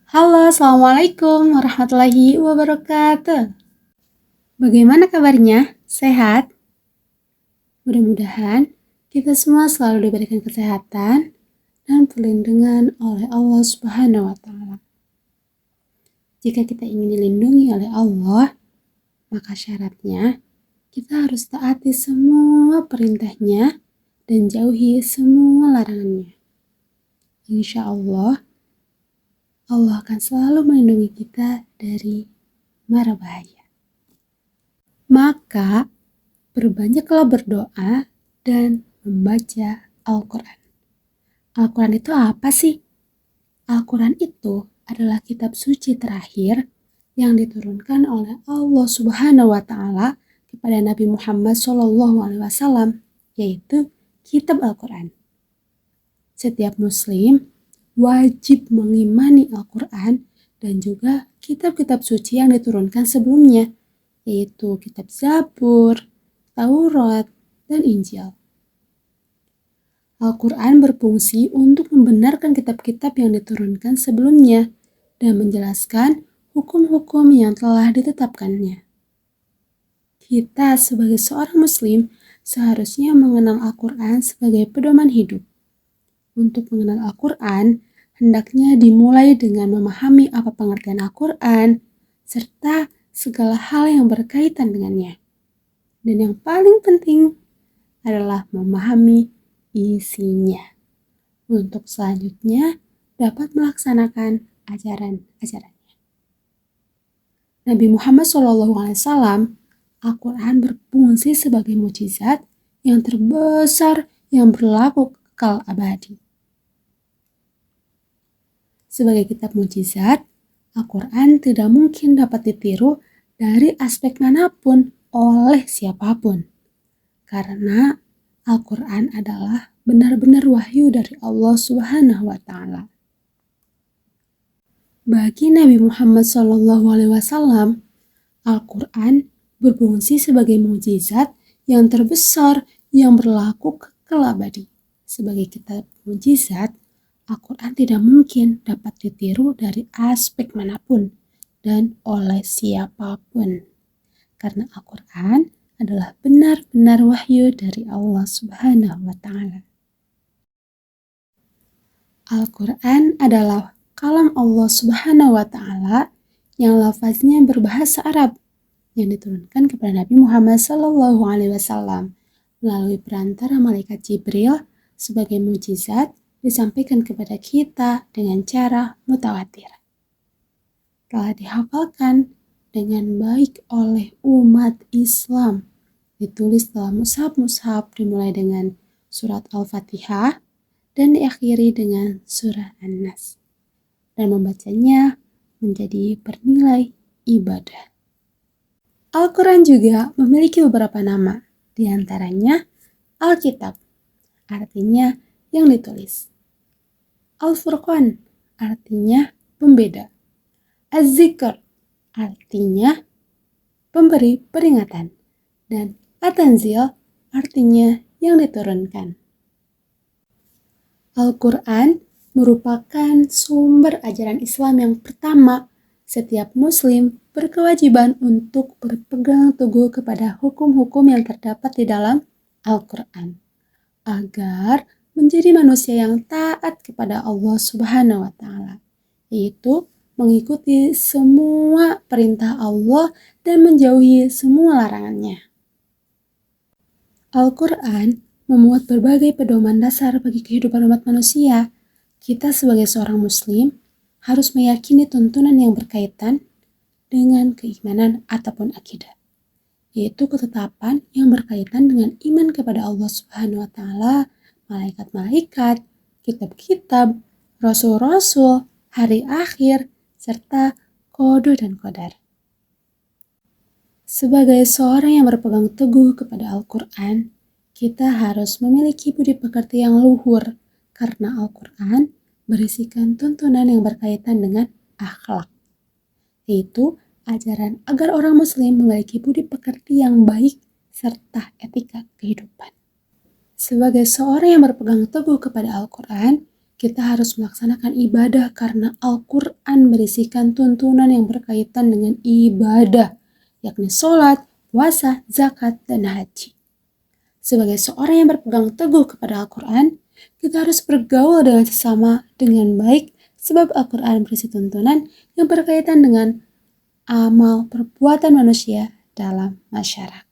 Halo, Assalamualaikum warahmatullahi wabarakatuh. Bagaimana kabarnya? Sehat? Mudah-mudahan kita semua selalu diberikan kesehatan dan perlindungan oleh Allah Subhanahu wa Ta'ala. Jika kita ingin dilindungi oleh Allah, maka syaratnya kita harus taati semua perintahnya dan jauhi semua larangannya. Insya Allah, Allah akan selalu melindungi kita dari mara bahaya. Maka, berbanyaklah berdoa dan membaca Al-Quran. Al-Quran itu apa sih? Al-Quran itu adalah kitab suci terakhir yang diturunkan oleh Allah Subhanahu wa Ta'ala kepada Nabi Muhammad SAW, yaitu kitab Al-Quran. Setiap Muslim wajib mengimani Al-Quran dan juga kitab-kitab suci yang diturunkan sebelumnya, yaitu kitab Zabur, Taurat, dan Injil. Al-Quran berfungsi untuk membenarkan kitab-kitab yang diturunkan sebelumnya dan menjelaskan hukum-hukum yang telah ditetapkannya. Kita sebagai seorang Muslim seharusnya mengenal Al-Quran sebagai pedoman hidup. Untuk mengenal Al-Quran, hendaknya dimulai dengan memahami apa pengertian Al-Quran, serta segala hal yang berkaitan dengannya. Dan yang paling penting adalah memahami isinya. Untuk selanjutnya dapat melaksanakan ajaran-ajarannya. Nabi Muhammad SAW, Al-Quran berfungsi sebagai mukjizat yang terbesar yang berlaku kekal abadi. Sebagai kitab mukjizat, Al-Quran tidak mungkin dapat ditiru dari aspek manapun oleh siapapun. Karena Al-Quran adalah benar-benar wahyu dari Allah Subhanahu wa Ta'ala. Bagi Nabi Muhammad SAW, Al-Quran berfungsi sebagai mukjizat yang terbesar yang berlaku kekal abadi. Sebagai kitab mukjizat, Al-Quran tidak mungkin dapat ditiru dari aspek manapun dan oleh siapapun. Karena Al-Quran adalah benar-benar wahyu dari Allah Subhanahu wa Ta'ala. Al-Quran adalah kalam Allah Subhanahu wa Ta'ala yang lafaznya berbahasa Arab yang diturunkan kepada Nabi Muhammad SAW melalui perantara malaikat Jibril sebagai mukjizat disampaikan kepada kita dengan cara mutawatir. Telah dihafalkan dengan baik oleh umat Islam, ditulis dalam mushaf-mushaf dimulai dengan surat Al-Fatihah dan diakhiri dengan surah An-Nas, dan membacanya menjadi bernilai ibadah. Al-Quran juga memiliki beberapa nama, diantaranya Alkitab, artinya yang ditulis. Al-Furqan, artinya pembeda. Az-Zikr, artinya pemberi peringatan. Dan At-Tanzil, artinya yang diturunkan. Al-Quran merupakan sumber ajaran Islam yang pertama. Setiap Muslim berkewajiban untuk berpegang teguh kepada hukum-hukum yang terdapat di dalam Al-Quran, agar menjadi manusia yang taat kepada Allah Subhanahu wa Ta'ala, yaitu mengikuti semua perintah Allah dan menjauhi semua larangannya. Al-Quran memuat berbagai pedoman dasar bagi kehidupan umat manusia. Kita sebagai seorang Muslim harus meyakini tuntunan yang berkaitan dengan keimanan ataupun akidah, yaitu ketetapan yang berkaitan dengan iman kepada Allah Subhanahu wa Ta'ala, malaikat-malaikat, kitab-kitab, rasul-rasul, hari akhir, serta qada dan qadar. Sebagai seorang yang berpegang teguh kepada Al-Quran, kita harus memiliki budi pekerti yang luhur, karena Al-Quran berisikan tuntunan yang berkaitan dengan akhlak, yaitu ajaran agar orang Muslim memiliki budi pekerti yang baik serta etika kehidupan. Sebagai seorang yang berpegang teguh kepada Al-Quran, kita harus melaksanakan ibadah karena Al-Quran berisikan tuntunan yang berkaitan dengan ibadah, yakni sholat, puasa, zakat, dan haji. Sebagai seorang yang berpegang teguh kepada Al-Quran, kita harus bergaul dengan sesama dengan baik, sebab Al-Quran berisi tuntunan yang berkaitan dengan amal perbuatan manusia dalam masyarakat.